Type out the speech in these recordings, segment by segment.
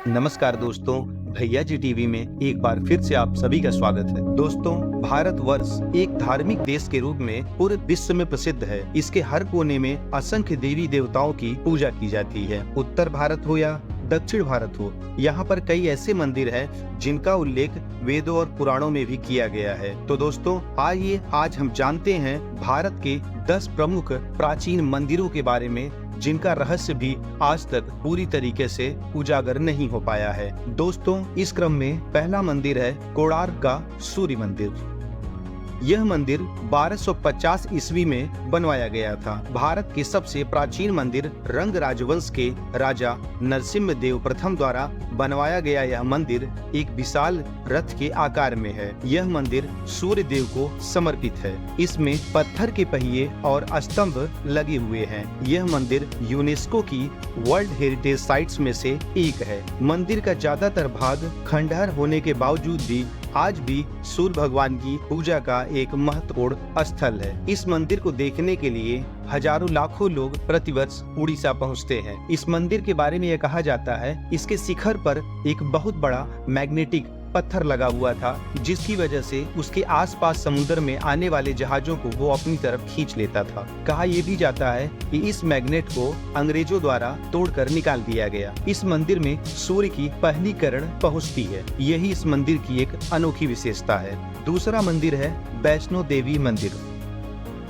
नमस्कार दोस्तों, भैया जी टीवी में एक बार फिर से आप सभी का स्वागत है। दोस्तों, भारतवर्ष एक धार्मिक देश के रूप में पूरे विश्व में प्रसिद्ध है। इसके हर कोने में असंख्य देवी देवताओं की पूजा की जाती है। उत्तर भारत हो या दक्षिण भारत हो, यहाँ पर कई ऐसे मंदिर हैं जिनका उल्लेख वेदों और पुराणों में भी किया गया है। तो दोस्तों, आइए आज हम जानते हैं भारत के 10 प्रमुख प्राचीन मंदिरों के बारे में, जिनका रहस्य भी आज तक पूरी तरीके से उजागर नहीं हो पाया है। दोस्तों, इस क्रम में पहला मंदिर है कोणार्क का सूर्य मंदिर। यह मंदिर 1250 ईस्वी में बनवाया गया था। भारत के सबसे प्राचीन मंदिर रंग राजवंश के राजा नरसिम्हा देव प्रथम द्वारा बनवाया गया यह मंदिर एक विशाल रथ के आकार में है। यह मंदिर सूर्य देव को समर्पित है। इसमें पत्थर के पहिए और स्तंभ लगे हुए हैं। यह मंदिर यूनेस्को की वर्ल्ड हेरिटेज साइट्स में से एक है। मंदिर का ज्यादातर भाग खंडहर होने के बावजूद भी आज भी सूर्य भगवान की पूजा का एक महत्वपूर्ण स्थल है। इस मंदिर को देखने के लिए हजारों लाखों लोग प्रतिवर्ष उड़ीसा पहुंचते हैं। इस मंदिर के बारे में यह कहा जाता है, इसके शिखर पर एक बहुत बड़ा मैग्नेटिक पत्थर लगा हुआ था, जिसकी वजह से उसके आसपास समुद्र में आने वाले जहाजों को वो अपनी तरफ खींच लेता था। कहा यह भी जाता है कि इस मैग्नेट को अंग्रेजों द्वारा तोड़कर निकाल दिया गया। इस मंदिर में सूर्य की पहली किरण पहुंचती है। यही इस मंदिर की एक अनोखी विशेषता है। दूसरा मंदिर है वैष्णो देवी मंदिर।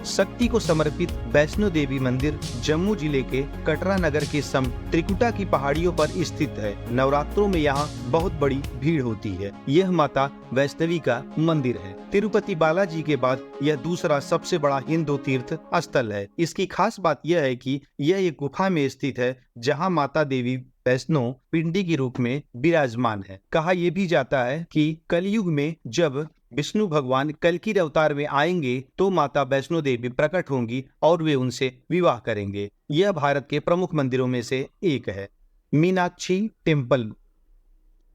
शक्ति को समर्पित वैष्णो देवी मंदिर जम्मू जिले के कटरा नगर के सम त्रिकुटा की पहाड़ियों पर स्थित है। नवरात्रों में यहाँ बहुत बड़ी भीड़ होती है। यह माता वैष्णवी का मंदिर है। तिरुपति बालाजी के बाद यह दूसरा सबसे बड़ा हिंदू तीर्थ स्थल है। इसकी खास बात यह है कि यह एक गुफा में स्थित है, जहाँ माता देवी वैष्णो पिंडी के रूप में विराजमान है। कहा यह भी जाता है कि कलयुग में जब विष्णु भगवान कल्कि अवतार में आएंगे तो माता वैष्णो देवी प्रकट होंगी और वे उनसे विवाह करेंगे। यह भारत के प्रमुख मंदिरों में से एक है। मीनाक्षी टेम्पल।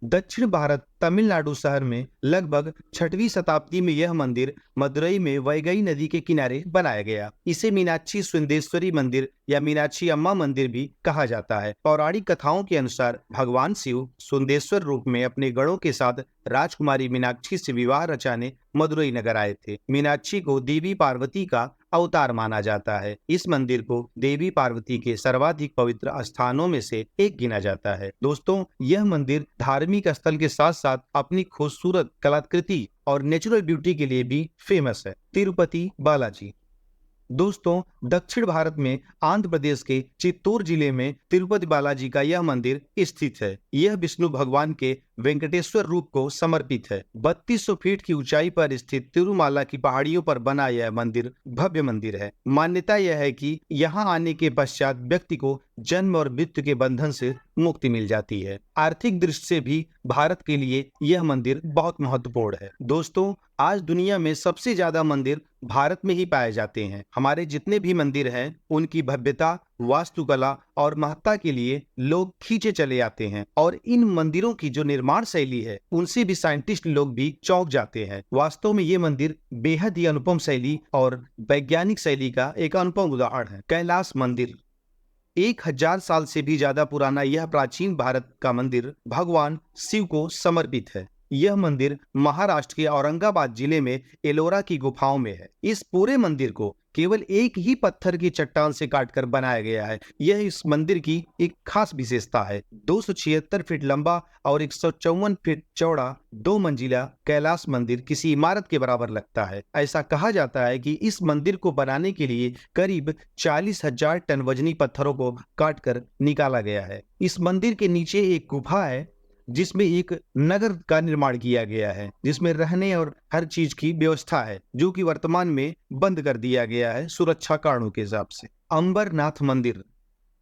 दक्षिण भारत तमिलनाडु शहर में लगभग 6वीं शताब्दी में यह मंदिर मदुरई में वैगई नदी के किनारे बनाया गया। इसे मीनाक्षी सुंदेश्वरी मंदिर या मीनाक्षी अम्मा मंदिर भी कहा जाता है। पौराणिक कथाओं के अनुसार भगवान शिव सुंदेश्वर रूप में अपने गणों के साथ राजकुमारी मीनाक्षी से विवाह रचाने मदुरई नगर आए थे। मीनाक्षी को देवी पार्वती का अवतार माना जाता है। इस मंदिर को देवी पार्वती के सर्वाधिक पवित्र स्थानों में से एक गिना जाता है। दोस्तों, यह मंदिर धार्मिक स्थल के साथ साथ अपनी खूबसूरत कलाकृति और नेचुरल ब्यूटी के लिए भी फेमस है। तिरुपति बालाजी। दोस्तों, दक्षिण भारत में आंध्र प्रदेश के चित्तूर जिले में तिरुपति बालाजी का यह मंदिर स्थित है। यह विष्णु भगवान के वेंकटेश्वर रूप को समर्पित है। 3200 फीट की ऊंचाई पर स्थित तिरुमाला की पहाड़ियों पर बना यह मंदिर भव्य मंदिर है। मान्यता यह है कि यहाँ आने के पश्चात व्यक्ति को जन्म और मृत्यु के बंधन से मुक्ति मिल जाती है। आर्थिक दृष्टि से भी भारत के लिए यह मंदिर बहुत महत्वपूर्ण है। दोस्तों, आज दुनिया में सबसे ज्यादा मंदिर भारत में ही पाए जाते हैं। हमारे जितने भी मंदिर हैं, उनकी भव्यता, वास्तुकला और महत्ता के लिए लोग खींचे चले आते हैं और इन मंदिरों की जो निर्माण शैली है, उनसे भी साइंटिस्ट लोग भी चौंक जाते हैं। वास्तव में ये मंदिर बेहद ही अनुपम शैली और वैज्ञानिक शैली का एक अनुपम उदाहरण है। कैलाश मंदिर। 1000 साल से भी ज्यादा पुराना यह प्राचीन भारत का मंदिर भगवान शिव को समर्पित है। यह मंदिर महाराष्ट्र के औरंगाबाद जिले में एलोरा की गुफाओं में है। इस पूरे मंदिर को केवल एक ही पत्थर की चट्टान से काटकर बनाया गया है। यह इस मंदिर की एक खास विशेषता है। 276 फीट लंबा और 154 फीट चौड़ा 2 मंजिला कैलाश मंदिर किसी इमारत के बराबर लगता है। ऐसा कहा जाता है कि इस मंदिर को बनाने के लिए करीब 40,000 टन वजनी पत्थरों को काटकर निकाला गया है। इस मंदिर के नीचे एक गुफा है, जिसमें एक नगर का निर्माण किया गया है, जिसमें रहने और हर चीज की व्यवस्था है, जो कि वर्तमान में बंद कर दिया गया है सुरक्षा कारणों के हिसाब से। अंबरनाथ मंदिर।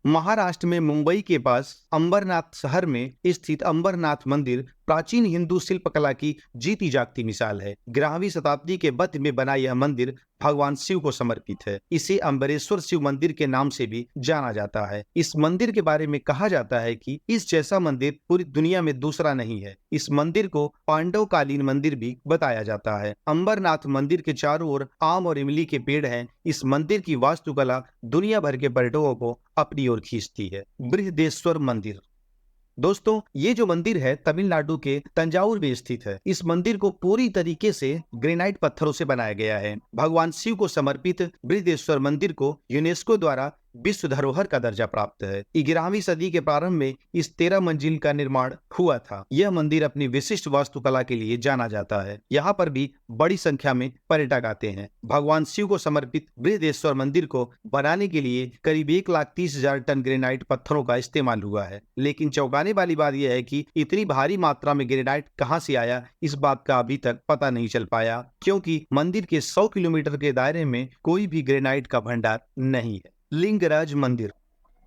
महाराष्ट्र में मुंबई के पास अंबरनाथ शहर में स्थित अंबरनाथ मंदिर प्राचीन हिंदू शिल्पकला की जीती जागती मिसाल है। 11वीं शताब्दी के मध्य में बना यह मंदिर भगवान शिव को समर्पित है। इसे अम्बरेश्वर शिव मंदिर के नाम से भी जाना जाता है। इस मंदिर के बारे में कहा जाता है कि इस जैसा मंदिर पूरी दुनिया में दूसरा नहीं है। इस मंदिर को पांडव कालीन मंदिर भी बताया जाता है। अंबरनाथ मंदिर के चारों ओर आम और इमली के पेड़ हैं। इस मंदिर की वास्तुकला दुनिया भर के पर्यटकों को अपनी ओर खींचती है। बृहदेश्वर मंदिर। दोस्तों ये जो मंदिर है तमिलनाडु के तंजावुर में स्थित है। इस मंदिर को पूरी तरीके से ग्रेनाइट पत्थरों से बनाया गया है। भगवान शिव को समर्पित बृहदेश्वर मंदिर को यूनेस्को द्वारा विश्व धरोहर का दर्जा प्राप्त है। 11वीं सदी के प्रारंभ में इस 13 मंजिल का निर्माण हुआ था। यह मंदिर अपनी विशिष्ट वास्तुकला के लिए जाना जाता है। यहाँ पर भी बड़ी संख्या में पर्यटक आते हैं। भगवान शिव को समर्पित बृहदेश्वर मंदिर को बनाने के लिए करीब 1,30,000 टन ग्रेनाइट पत्थरों का इस्तेमाल हुआ है। लेकिन चौंकाने वाली बात यह है कि इतनी भारी मात्रा में ग्रेनाइट कहां से आया, इस बात का अभी तक पता नहीं चल पाया, क्योंकि मंदिर के 100 किलोमीटर के दायरे में कोई भी ग्रेनाइट का भंडार नहीं है। लिंगराज मंदिर।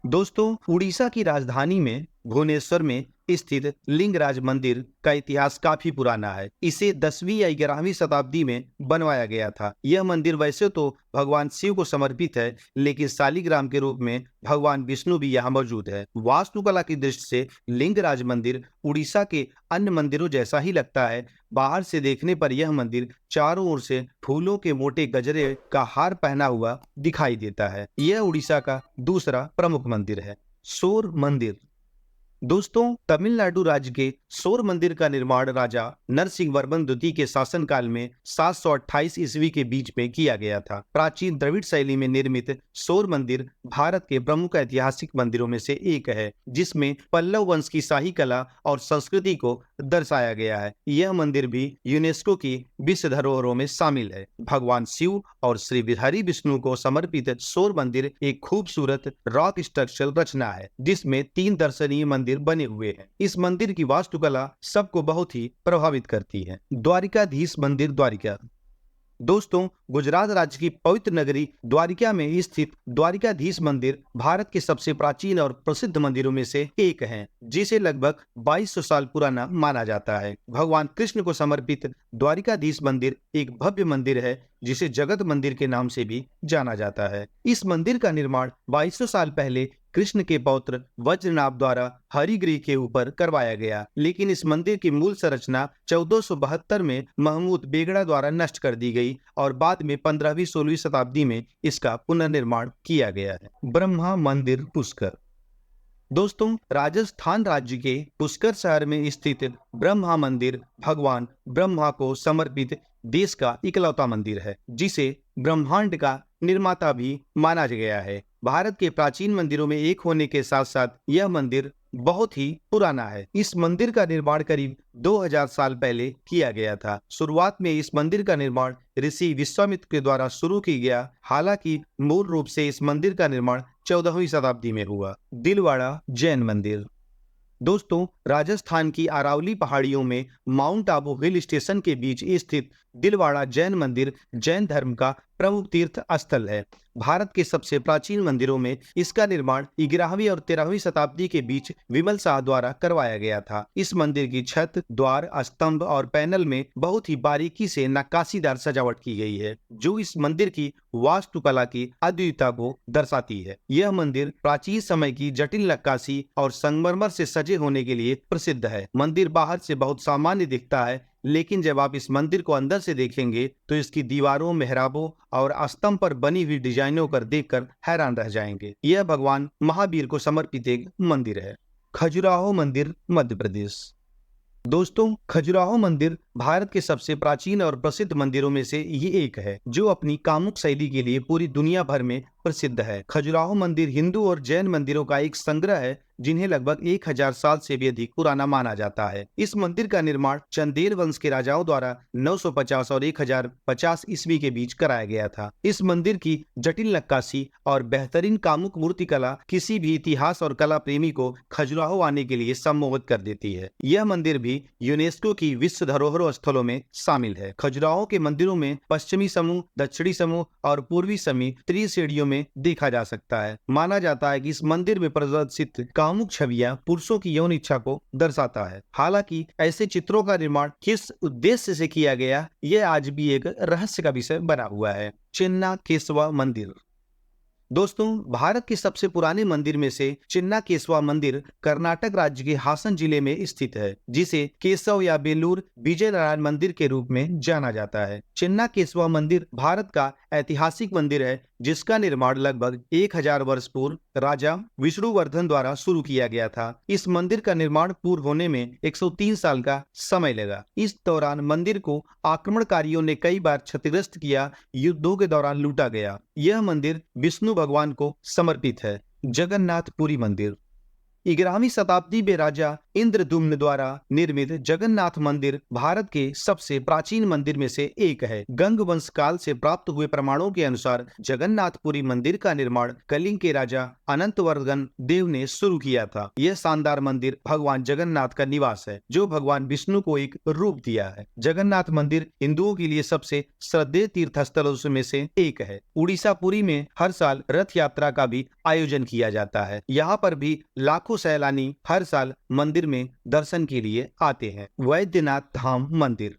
दोस्तों उड़ीसा की राजधानी में भुवनेश्वर में स्थित लिंगराज मंदिर का इतिहास काफी पुराना है। इसे 10वीं या 11वीं शताब्दी में बनवाया गया था। यह मंदिर वैसे तो भगवान शिव को समर्पित है, लेकिन शालिग्राम के रूप में भगवान विष्णु भी यहाँ मौजूद है। वास्तुकला की दृष्टि से लिंगराज मंदिर उड़ीसा के अन्य मंदिरों जैसा ही लगता है। बाहर से देखने पर यह मंदिर चारों ओर से फूलों के मोटे गजरे का हार पहना हुआ दिखाई देता है। यह उड़ीसा का दूसरा प्रमुख मंदिर है। सोर मंदिर। दोस्तों तमिलनाडु राज्य के सोर मंदिर का निर्माण राजा नरसिंह वर्मन द्वितीय के शासनकाल में 728 ईस्वी के बीच में किया गया था। प्राचीन द्रविड़ शैली में निर्मित सोर मंदिर भारत के प्रमुख ऐतिहासिक मंदिरों में से एक है, जिसमें पल्लव वंश की शाही कला और संस्कृति को दर्शाया गया है। यह मंदिर भी यूनेस्को की विश्व धरोहरों में शामिल है। भगवान शिव और श्री हरि विष्णु को समर्पित सोर मंदिर एक खूबसूरत रॉक स्ट्रक्चरल रचना है, जिसमें 3 दर्शनीय मंदिर बने हुए हैं। इस मंदिर की वास्तुकला सबको बहुत ही प्रभावित करती है। द्वारिकाधीश मंदिर द्वारिका। दोस्तों गुजरात राज्य की पवित्र नगरी द्वारिका में स्थित द्वारिकाधीश मंदिर भारत के सबसे प्राचीन और प्रसिद्ध मंदिरों में से एक है, जिसे लगभग 2200 साल पुराना माना जाता है। भगवान कृष्ण को समर्पित द्वारिकाधीश मंदिर एक भव्य मंदिर है, जिसे जगत मंदिर के नाम से भी जाना जाता है। इस मंदिर का निर्माण 2200 साल पहले कृष्ण के पौत्र वज्रनाभ द्वारा हरिगिरी के ऊपर करवाया गया, लेकिन इस मंदिर की मूल संरचना 1472 में महमूद बेगड़ा द्वारा नष्ट कर दी गई और बाद में 15वीं-16वीं शताब्दी में इसका पुनर्निर्माण किया गया है। ब्रह्मा मंदिर पुष्कर। दोस्तों राजस्थान राज्य के पुष्कर शहर में स्थित ब्रह्मा मंदिर भगवान ब्रह्मा को समर्पित देश का इकलौता मंदिर है, जिसे ब्रह्मांड का निर्माता भी माना गया है। भारत के प्राचीन मंदिरों में एक होने के साथ साथ यह मंदिर बहुत ही पुराना है। इस मंदिर का निर्माण करीब 2000 साल पहले किया गया था। शुरुआत में इस मंदिर का निर्माण ऋषि विश्वामित्र के द्वारा शुरू किया गया। हालांकि मूल रूप से इस मंदिर का निर्माण 14वीं शताब्दी में हुआ। दिलवाड़ा जैन मंदिर। दोस्तों राजस्थान की अरावली पहाड़ियों में माउंट आबू हिल स्टेशन के बीच स्थित दिलवाड़ा जैन मंदिर जैन धर्म का प्रमुख तीर्थ स्थल है। भारत के सबसे प्राचीन मंदिरों में इसका निर्माण 11वीं और 13वीं शताब्दी के बीच विमल शाह द्वारा करवाया गया था। इस मंदिर की छत, द्वार, स्तंभ और पैनल में बहुत ही बारीकी से नक्काशीदार सजावट की गई है, जो इस मंदिर की वास्तुकला की अद्वितीयता को दर्शाती है। यह मंदिर प्राचीन समय की जटिल नक्काशी और संगमरमर से सजे होने के लिए प्रसिद्ध है। मंदिर बाहर से बहुत सामान्य दिखता है, लेकिन जब आप इस मंदिर को अंदर से देखेंगे तो इसकी दीवारों, मेहराबों और स्तंभ पर बनी हुई डिजाइनों पर देखकर हैरान रह जाएंगे। यह भगवान महावीर को समर्पित एक मंदिर है। खजुराहो मंदिर मध्य प्रदेश। दोस्तों खजुराहो मंदिर भारत के सबसे प्राचीन और प्रसिद्ध मंदिरों में से ये एक है, जो अपनी कामुक शैली के लिए पूरी दुनिया भर में प्रसिद्ध है। खजुराहो मंदिर हिंदू और जैन मंदिरों का एक संग्रह है, जिन्हें लगभग 1000 साल से भी अधिक पुराना माना जाता है। इस मंदिर का निर्माण चंदेल वंश के राजाओं द्वारा 950 और 1050 ईस्वी के बीच कराया गया था। इस मंदिर की जटिल नक्काशी और बेहतरीन कामुक मूर्तिकला किसी भी इतिहास और कला प्रेमी को खजुराहो आने के लिए सम्मोहित कर देती है। यह मंदिर भी यूनेस्को की विश्व धरोहर स्थलों में शामिल है। खजुराहो के मंदिरों में पश्चिमी समूह, दक्षिणी समूह और पूर्वी समूह त्रिश्रेणियों में देखा जा सकता है। माना जाता है कि इस मंदिर में प्रदर्शित कामुक छवियां पुरुषों की यौन इच्छा को दर्शाता है। हालांकि ऐसे चित्रों का निर्माण किस उद्देश्य से किया गया, यह आज भी एक रहस्य का विषय बना हुआ है। चिन्ना केशवा मंदिर। दोस्तों भारत के सबसे पुराने मंदिर में से चिन्ना केशवा मंदिर कर्नाटक राज्य के हासन जिले में स्थित है, जिसे केशव या बेलूर विजय नारायण मंदिर के रूप में जाना जाता है। चिन्ना केशवा मंदिर भारत का ऐतिहासिक मंदिर है, जिसका निर्माण लगभग 1000 वर्ष पूर्व राजा विष्णुवर्धन द्वारा शुरू किया गया था। इस मंदिर का निर्माण पूर्ण होने में 103 साल का समय लगा। इस दौरान मंदिर को आक्रमणकारियों ने कई बार क्षतिग्रस्त किया, युद्धों के दौरान लूटा गया। यह मंदिर विष्णु भगवान को समर्पित है। जगन्नाथपुरी मंदिर 11वीं शताब्दी में राजा इंद्रदुम्न द्वारा निर्मित जगन्नाथ मंदिर भारत के सबसे प्राचीन मंदिर में से एक है। गंग वंश काल से प्राप्त हुए प्रमाणों के अनुसार जगन्नाथपुरी मंदिर का निर्माण कलिंग के राजा अनंतवर्धन देव ने शुरू किया था। यह शानदार मंदिर भगवान जगन्नाथ का निवास है, जो भगवान विष्णु को एक रूप दिया है। जगन्नाथ मंदिर हिंदुओं के लिए सबसे श्रद्धेय तीर्थ स्थलों में से एक है। उड़ीसा पुरी में हर साल रथ यात्रा का भी आयोजन किया जाता है। यहाँ पर भी लाखों सैलानी हर साल मंदिर में दर्शन के लिए आते हैं। वैद्यनाथ धाम मंदिर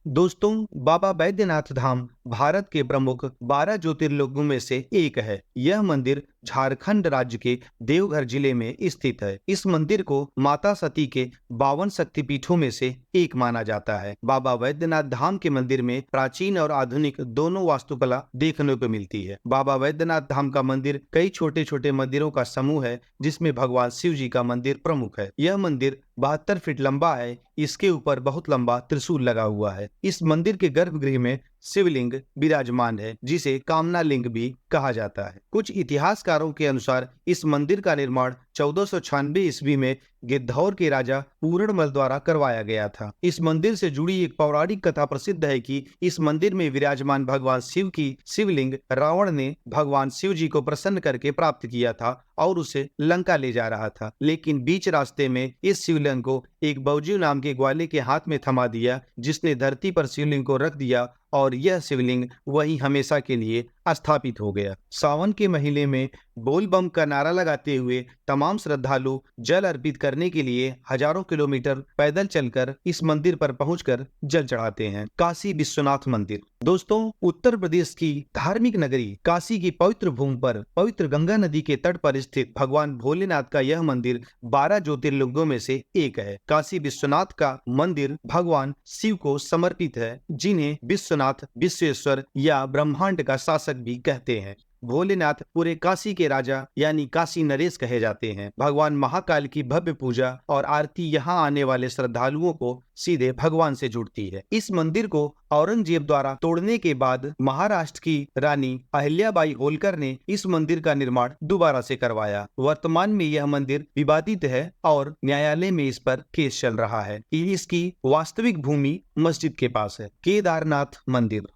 दोस्तों, बाबा बैद्यनाथ धाम भारत के प्रमुख 12 ज्योतिर्लिंगों में से एक है। यह मंदिर झारखंड राज्य के देवघर जिले में स्थित है। इस मंदिर को माता सती के 52 शक्तिपीठों में से एक माना जाता है। बाबा बैद्यनाथ धाम के मंदिर में प्राचीन और आधुनिक दोनों वास्तुकला देखने को मिलती है। बाबा बैद्यनाथ धाम का मंदिर कई छोटे छोटे मंदिरों का समूह है, जिसमें भगवान शिव जी का मंदिर प्रमुख है। यह मंदिर 72 फीट लंबा है। इसके ऊपर बहुत लंबा त्रिशूल लगा हुआ है। इस मंदिर के गर्भगृह में शिवलिंग विराजमान है, जिसे कामना लिंग भी कहा जाता है। कुछ इतिहासकारों के अनुसार इस मंदिर का निर्माण 1496 ईस्वी में गिद्धौर के राजा पूर्णमल द्वारा करवाया गया था। इस मंदिर से जुड़ी एक पौराणिक कथा प्रसिद्ध है कि इस मंदिर में विराजमान भगवान शिव की शिवलिंग रावण ने भगवान शिव जी को प्रसन्न करके प्राप्त किया था और उसे लंका ले जा रहा था, लेकिन बीच रास्ते में इस शिवलिंग को एक बौजू नाम के ग्वाले के हाथ में थमा दिया, जिसने धरती पर शिवलिंग को रख दिया और यह शिवलिंग वही हमेशा के लिए स्थापित हो गया। सावन के महीने में बोल बम का नारा लगाते हुए तमाम श्रद्धालु जल अर्पित करने के लिए हजारों किलोमीटर पैदल चलकर इस मंदिर पर पहुंचकर जल चढ़ाते हैं। काशी विश्वनाथ मंदिर दोस्तों, उत्तर प्रदेश की धार्मिक नगरी काशी की पवित्र भूमि पर पवित्र गंगा नदी के तट पर स्थित भगवान भोलेनाथ का यह मंदिर 12 ज्योतिर्लिंगों में से एक है। काशी विश्वनाथ का मंदिर भगवान शिव को समर्पित है, जिन्हें विश्वनाथ, विश्वेश्वर या ब्रह्मांड का शासक भी कहते हैं। भोलेनाथ पूरे काशी के राजा यानी काशी नरेश कहे जाते हैं। भगवान महाकाल की भव्य पूजा और आरती यहाँ आने वाले श्रद्धालुओं को सीधे भगवान से जुड़ती है। इस मंदिर को औरंगजेब द्वारा तोड़ने के बाद महाराष्ट्र की रानी अहिल्याबाई होलकर ने इस मंदिर का निर्माण दोबारा से करवाया। वर्तमान में यह मंदिर विवादित है और न्यायालय में इस पर केस चल रहा है। इसकी वास्तविक भूमि मस्जिद के पास है। केदारनाथ मंदिर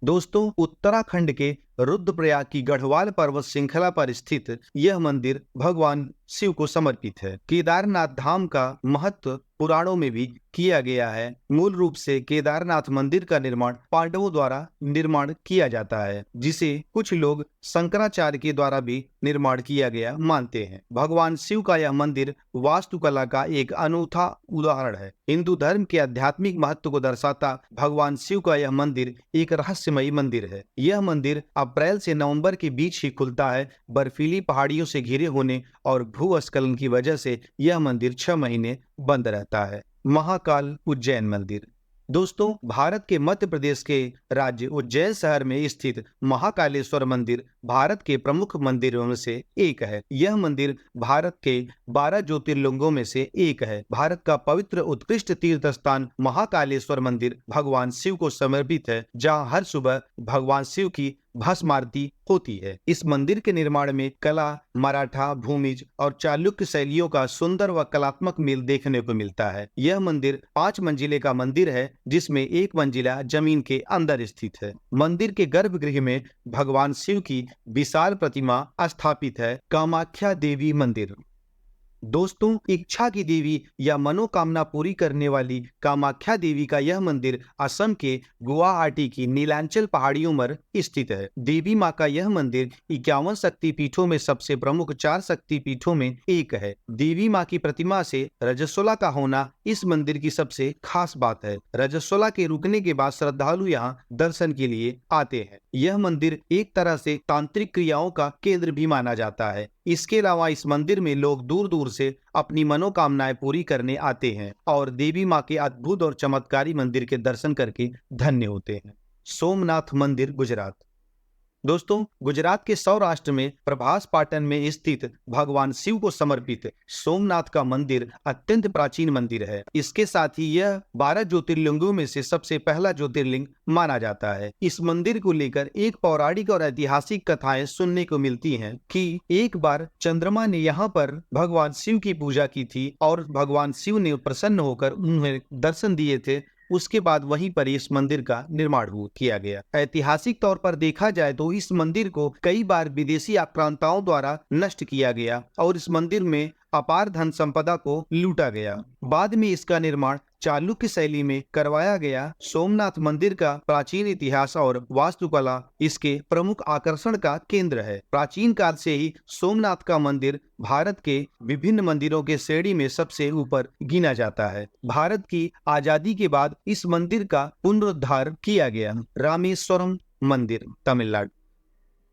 दोस्तों, उत्तराखंड के रुद्रप्रयाग की गढ़वाल पर्वत श्रृंखला पर स्थित यह मंदिर भगवान शिव को समर्पित है। केदारनाथ धाम का महत्व पुराणों में भी किया गया है। मूल रूप से केदारनाथ मंदिर का निर्माण पांडवों द्वारा निर्माण किया जाता है, जिसे कुछ लोग शंकराचार्य के द्वारा भी निर्माण किया गया मानते हैं। भगवान शिव का यह मंदिर वास्तुकला का एक अनूठा उदाहरण है। हिंदू धर्म के आध्यात्मिक महत्व को दर्शाता भगवान शिव का यह मंदिर एक रहस्यमयी मंदिर है। यह मंदिर अप्रैल से नवंबर के बीच ही खुलता है। बर्फीली पहाड़ियों से घिरे होने और भूस्खलन की वजह से यह मंदिर 6 महीने बंद रहता है। महाकाल उज्जैन मंदिर दोस्तों, भारत के मध्य प्रदेश के राज्य उज्जैन शहर में स्थित महाकालेश्वर मंदिर भारत के प्रमुख मंदिरों में से एक है। यह मंदिर भारत के 12 ज्योतिर्लिंगों में से एक है। भारत का पवित्र उत्कृष्ट तीर्थ स्थान महाकालेश्वर मंदिर भगवान शिव को समर्पित है, जहां हर सुबह भगवान शिव की भस्म आरती होती है। इस मंदिर के निर्माण में कला, मराठा, भूमिज और चालुक्य शैलियों का सुंदर व कलात्मक मेल देखने को मिलता है। यह मंदिर 5 मंजिले का मंदिर है, जिसमें एक मंजिला जमीन के अंदर स्थित है। मंदिर के गर्भगृह में भगवान शिव की विशाल प्रतिमा स्थापित है। कामाख्या देवी मंदिर दोस्तों, इच्छा की देवी या मनोकामना पूरी करने वाली कामाख्या देवी का यह मंदिर असम के गुवाहाटी की नीलांचल पहाड़ियों पर स्थित है। देवी माँ का यह मंदिर 51 शक्तिपीठों में सबसे प्रमुख 4 शक्तिपीठों में एक है। देवी माँ की प्रतिमा से रजस्वला का होना इस मंदिर की सबसे खास बात है। रजस्वला के रुकने के बाद श्रद्धालु यहाँ दर्शन के लिए आते हैं। यह मंदिर एक तरह से तांत्रिक क्रियाओं का केंद्र भी माना जाता है। इसके अलावा इस मंदिर में लोग दूर दूर से अपनी मनोकामनाएं पूरी करने आते हैं और देवी माँ के अद्भुत और चमत्कारी मंदिर के दर्शन करके धन्य होते हैं। सोमनाथ मंदिर गुजरात दोस्तों, गुजरात के सौराष्ट्र में प्रभास पाटन में स्थित भगवान शिव को समर्पित सोमनाथ का मंदिर अत्यंत प्राचीन मंदिर है। इसके साथ ही यह 12 ज्योतिर्लिंगों में से सबसे पहला ज्योतिर्लिंग माना जाता है। इस मंदिर को लेकर एक पौराणिक और ऐतिहासिक कथाएं सुनने को मिलती हैं कि एक बार चंद्रमा ने यहाँ पर भगवान शिव की पूजा की थी और भगवान शिव ने प्रसन्न होकर उन्हें दर्शन दिए थे। उसके बाद वहीं पर इस मंदिर का निर्माण किया गया। ऐतिहासिक तौर पर देखा जाए तो इस मंदिर को कई बार विदेशी आक्रांताओं द्वारा नष्ट किया गया और इस मंदिर में अपार धन संपदा को लूटा गया। बाद में इसका निर्माण चालुक्य शैली में करवाया गया। सोमनाथ मंदिर का प्राचीन इतिहास और वास्तुकला इसके प्रमुख आकर्षण का केंद्र है। प्राचीन काल से ही सोमनाथ का मंदिर भारत के विभिन्न मंदिरों के श्रेणी में सबसे ऊपर गिना जाता है। भारत की आजादी के बाद इस मंदिर का पुनरुद्धार किया गया। रामेश्वरम मंदिर, तमिलनाडु।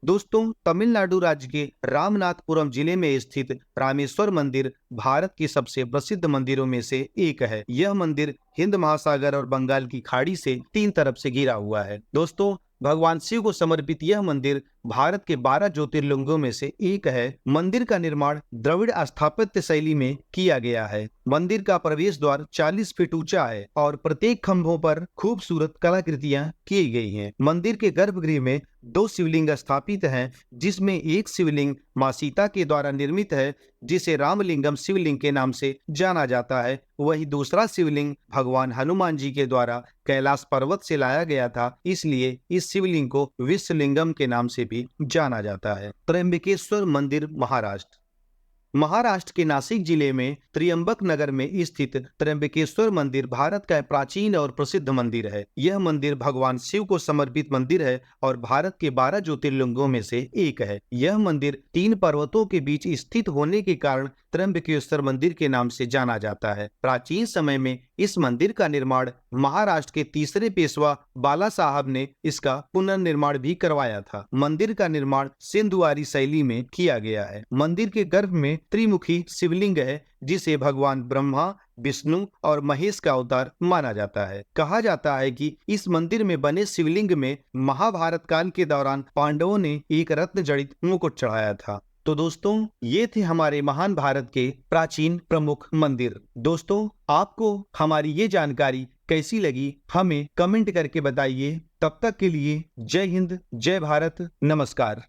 दोस्तों, तमिलनाडु राज्य के रामनाथपुरम जिले में स्थित रामेश्वर मंदिर भारत के सबसे प्रसिद्ध मंदिरों में से एक है। यह मंदिर हिंद महासागर और बंगाल की खाड़ी से 3 तरफ से घिरा हुआ है। दोस्तों, भगवान शिव को समर्पित यह मंदिर भारत के 12 ज्योतिर्लिंगों में से एक है। मंदिर का निर्माण द्रविड़ स्थापत्य शैली में किया गया है। मंदिर का प्रवेश द्वार 40 फीट ऊंचा है और प्रत्येक खंभों पर खूबसूरत कलाकृतियां की गई हैं। मंदिर के गर्भगृह में 2 शिवलिंग स्थापित हैं, जिसमें एक शिवलिंग मां सीता के द्वारा निर्मित है, जिसे रामलिंगम शिवलिंग के नाम से जाना जाता है। वही दूसरा शिवलिंग भगवान हनुमान जी के द्वारा कैलाश पर्वत से लाया गया था, इसलिए इस शिवलिंग को विश्वलिंगम के नाम से भी जाना जाता है। त्र्यंबकेश्वर मंदिर, महाराष्ट्र। महाराष्ट्र के नासिक जिले में त्र्यंबक नगर में स्थित त्र्यंबकेश्वर मंदिर भारत का प्राचीन और प्रसिद्ध मंदिर है। यह मंदिर भगवान शिव को समर्पित मंदिर है और भारत के 12 ज्योतिर्लिंगों में से एक है। यह मंदिर 3 पर्वतों के बीच स्थित होने के कारण त्र्यंबकेश्वर मंदिर के नाम से जाना जाता है। प्राचीन समय में इस मंदिर का निर्माण महाराष्ट्र के तीसरे पेशवा बाला साहब ने इसका पुनर्निर्माण भी करवाया था। मंदिर का निर्माण सिंधुआरी शैली में किया गया है। मंदिर के गर्भ में त्रिमुखी शिवलिंग है, जिसे भगवान ब्रह्मा, विष्णु और महेश का अवतार माना जाता है। कहा जाता है कि इस मंदिर में बने शिवलिंग में महाभारत काल के दौरान पांडवों ने एक रत्न जड़ित मुकुट चढ़ाया था। तो दोस्तों, ये थे हमारे महान भारत के प्राचीन प्रमुख मंदिर। दोस्तों, आपको हमारी ये जानकारी कैसी लगी हमें कमेंट करके बताइए। तब तक के लिए जय हिंद, जय भारत, नमस्कार।